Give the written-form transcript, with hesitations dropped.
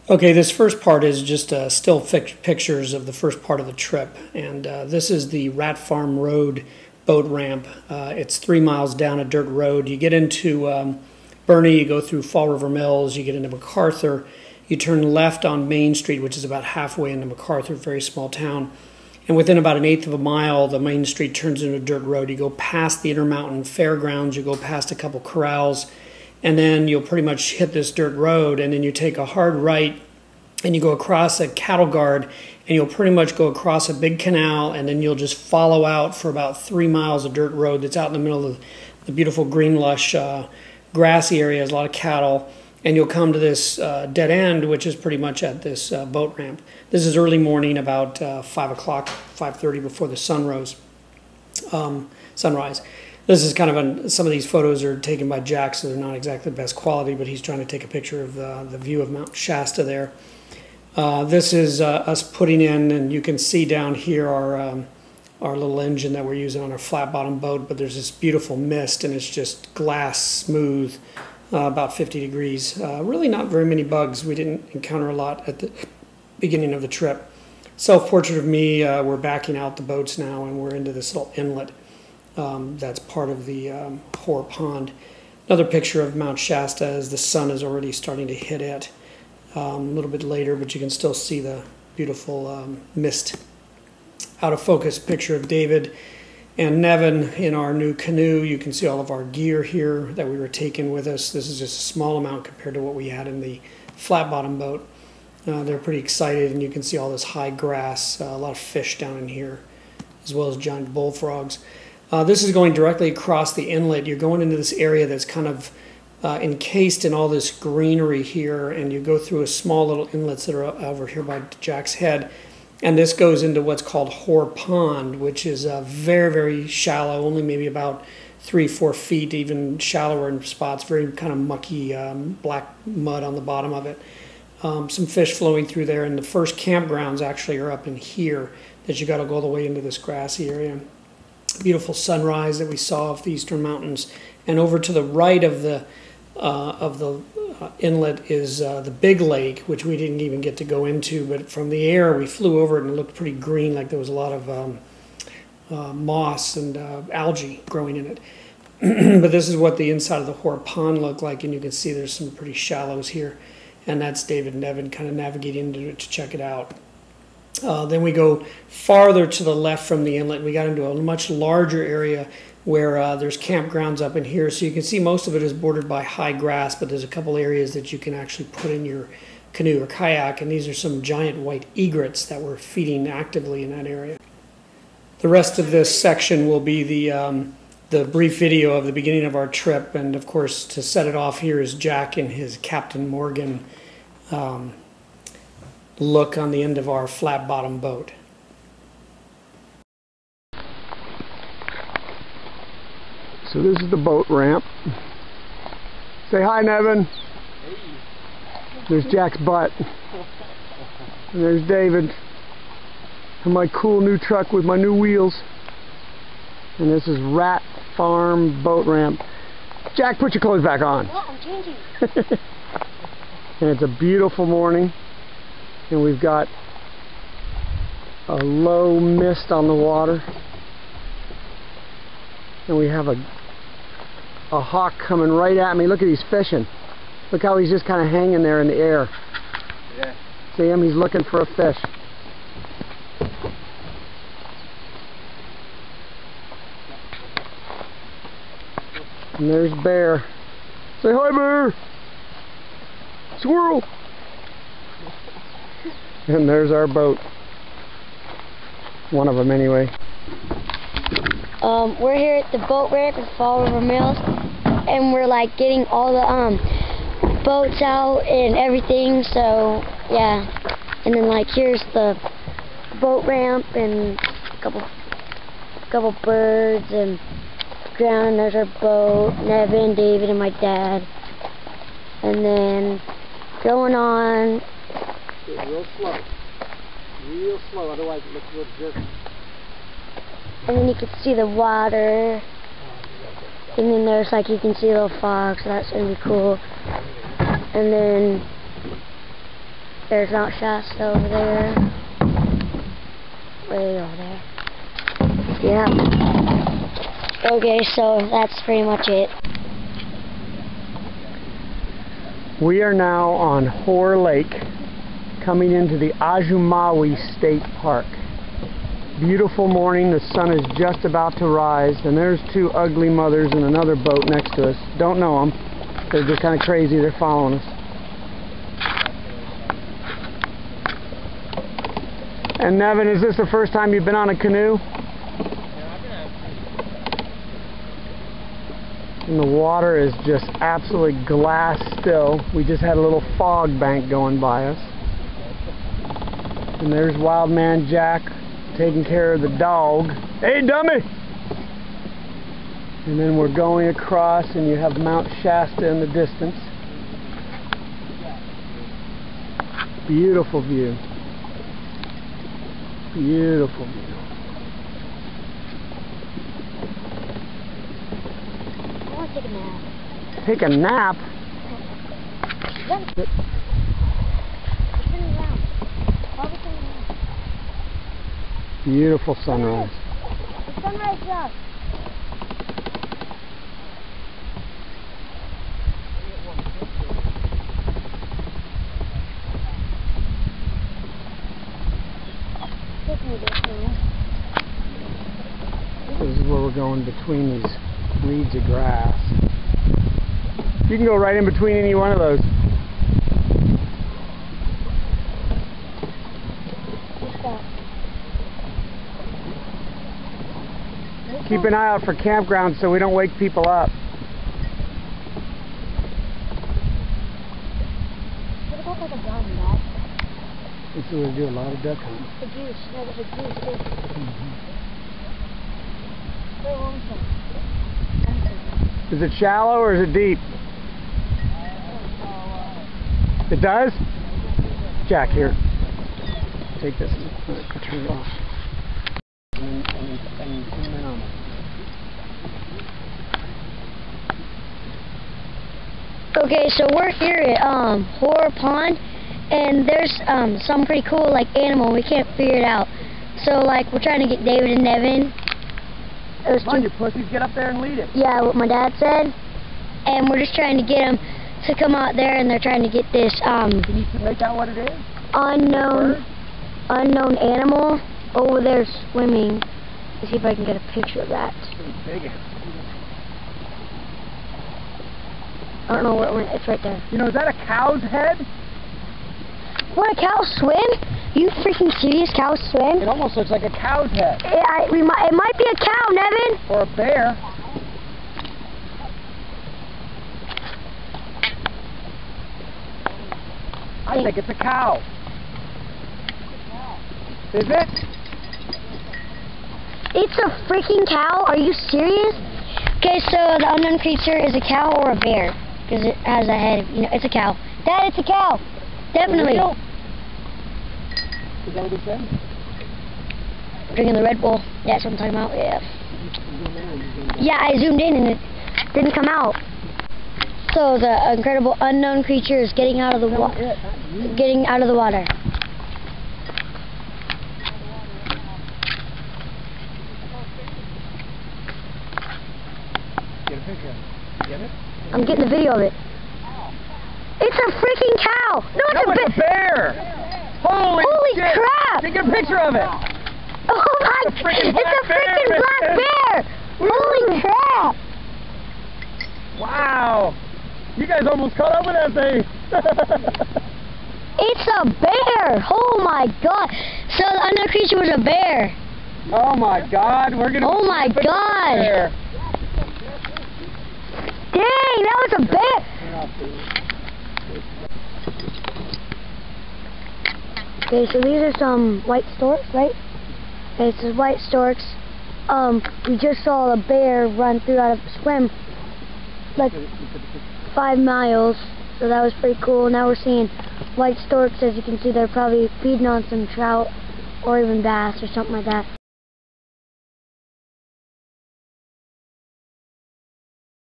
Okay, this first part is just still pictures of the first part of the trip, and this is the Rat Farm Road boat ramp. It's 3 miles down a dirt road. You get into Bernie, you go through Fall River Mills, you get into MacArthur, you turn left on Main Street, which is about halfway into MacArthur, very small town, and within about 1/8 of a mile, the Main Street turns into a dirt road. You go past the Intermountain Fairgrounds, you go past a couple corrals, and then you'll pretty much hit this dirt road, and then you take a hard right and you go across a cattle guard, and you'll pretty much go across a big canal, and then you'll just follow out for about 3 miles of dirt road that's out in the middle of the beautiful green lush grassy area. There's a lot of cattle, and you'll come to this dead end, which is pretty much at this boat ramp. This is early morning, about 5 o'clock, 5:30 before the sunrise. This is kind of some of these photos are taken by Jack, so they're not exactly the best quality, but he's trying to take a picture of the view of Mount Shasta there. This is us putting in, and you can see down here our little engine that we're using on our flat bottom boat, but there's this beautiful mist, and it's just glass smooth, about 50 degrees. Really not very many bugs. We didn't encounter a lot at the beginning of the trip. Self-portrait of me, we're backing out the boats now, and we're into this little inlet. That's part of the Hoare Pond. Another picture of Mount Shasta as the sun is already starting to hit it a little bit later, but you can still see the beautiful mist. Out of focus picture of David and Nevin in our new canoe. You can see all of our gear here that we were taking with us. This is just a small amount compared to what we had in the flat bottom boat. They're pretty excited, and you can see all this high grass, a lot of fish down in here, as well as giant bullfrogs. This is going directly across the inlet. You're going into this area that's kind of encased in all this greenery here, and you go through a small little inlets that are over here by Jack's head, and this goes into what's called Hoare Pond, which is very, very shallow, only maybe about 3-4 feet, even shallower in spots, very kind of mucky black mud on the bottom of it. Some fish flowing through there, and the first campgrounds actually are up in here, that you got to go all the way into this grassy area. Beautiful sunrise that we saw off the eastern mountains, and over to the right of the inlet is the big lake, which we didn't even get to go into, but from the air we flew over it and it looked pretty green, like there was a lot of moss and algae growing in it. But this is what the inside of the Hoare Pond looked like, and you can see there's some pretty shallows here, and that's David and Nevin kind of navigating into it to check it out. Then we go farther to the left from the inlet. We got into a much larger area where there's campgrounds up in here. So you can see most of it is bordered by high grass, but there's a couple areas that you can actually put in your canoe or kayak, and these are some giant white egrets that were feeding actively in that area. The rest of this section will be the brief video of the beginning of our trip, and of course to set it off here is Jack in his Captain Morgan look on the end of our flat bottom boat. So this is the boat ramp. Say hi, Nevin. Hey. There's Jack's butt. And there's David. And my cool new truck with my new wheels. And this is Rat Farm boat ramp. Jack, put your clothes back on. Well, I'm changing. And it's a beautiful morning. And we've got a low mist on the water, and we have a hawk coming right at me. Look at he's fishing. Look how he's just kind of hanging there in the air. Yeah. See him? He's looking for a fish. And there's Bear. Say hi, Bear. Squirrel. And there's our boat. One of them, anyway. We're here at the boat ramp in Fall River Mills, and we're like getting all the boats out and everything. So yeah, and then like here's the boat ramp and a couple birds and ground. There's our boat, Nevin, David, and my dad. And then going on. Real slow, otherwise it looks a little jerky. And then you can see the water, and then there's like you can see little fog, so that's gonna be cool. And then There's Mount Shasta over there. Way over there. Yeah. Okay, so that's pretty much it. We are now on Hoare Lake, coming into the Ahjumawi State Park. Beautiful morning, the sun is just about to rise, and there's two ugly mothers in another boat next to us. Don't know them. They're just kind of crazy. They're following us. And Nevin, is this the first time you've been on a canoe? And the water is just absolutely glass still. We just had a little fog bank going by us. And there's Wild Man Jack taking care of the dog. Hey, dummy! And then we're going across, and you have Mount Shasta in the distance. Beautiful view. Beautiful view. I want to take a nap. Take a nap? Beautiful sunrise. The sunrise is up. This is where we're going between these reeds of grass. You can go right in between any one of those. Keep an eye out for campgrounds so we don't wake people up. What about like a gun, Dad? This is where we do a lot of duck hunting. The goose. No, there's a goose too. Where was it? Is it shallow or is it deep? It does? Jack, here. Take this and turn it off. And zoom in on it. Okay, so we're here at Hoare Pond, and there's some pretty cool like animal. We can't figure it out. So like we're trying to get David and Nevin. Come on, you pussies, get up there and lead it. Yeah, what my dad said. And we're just trying to get them to come out there, and they're trying to get this Can you make out what it is? unknown animal over there swimming. Let's see if I can get a picture of that. Big. I don't know where it went. It's right there. You know, is that a cow's head? What, a cow swim? You freaking serious? Cows swim? It almost looks like a cow's head. It might be a cow, Nevin. Or a bear. I think it's a cow. Is it? It's a freaking cow? Are you serious? Okay, so the unknown creature is a cow or a bear? Because it has a head. You know, it's a cow. Dad, it's a cow. Definitely. Is that what he said? Drinking the Red Bull. That's what I'm talking about. Yeah. Yeah, I zoomed in and it didn't come out. So the incredible unknown creature is getting out of the water. Getting out of the water. Get a picture of it. Get it? I'm getting the video of it. It's a freaking cow! No, it's a bear! Holy shit! Crap! Take a picture of it! Oh my! It's a freaking black bear! Holy crap! Wow! You guys almost caught up with that thing! It's a bear! Oh my god! So the unknown creature was a bear! Oh my god! We're gonna. Oh my god! Bear. Dang! That was a bear! Okay, so these are some white storks, right? Okay, so white storks. We just saw a bear run through out of swim like 5 miles, so that was pretty cool. Now we're seeing white storks. As you can see, they're probably feeding on some trout or even bass or something like that.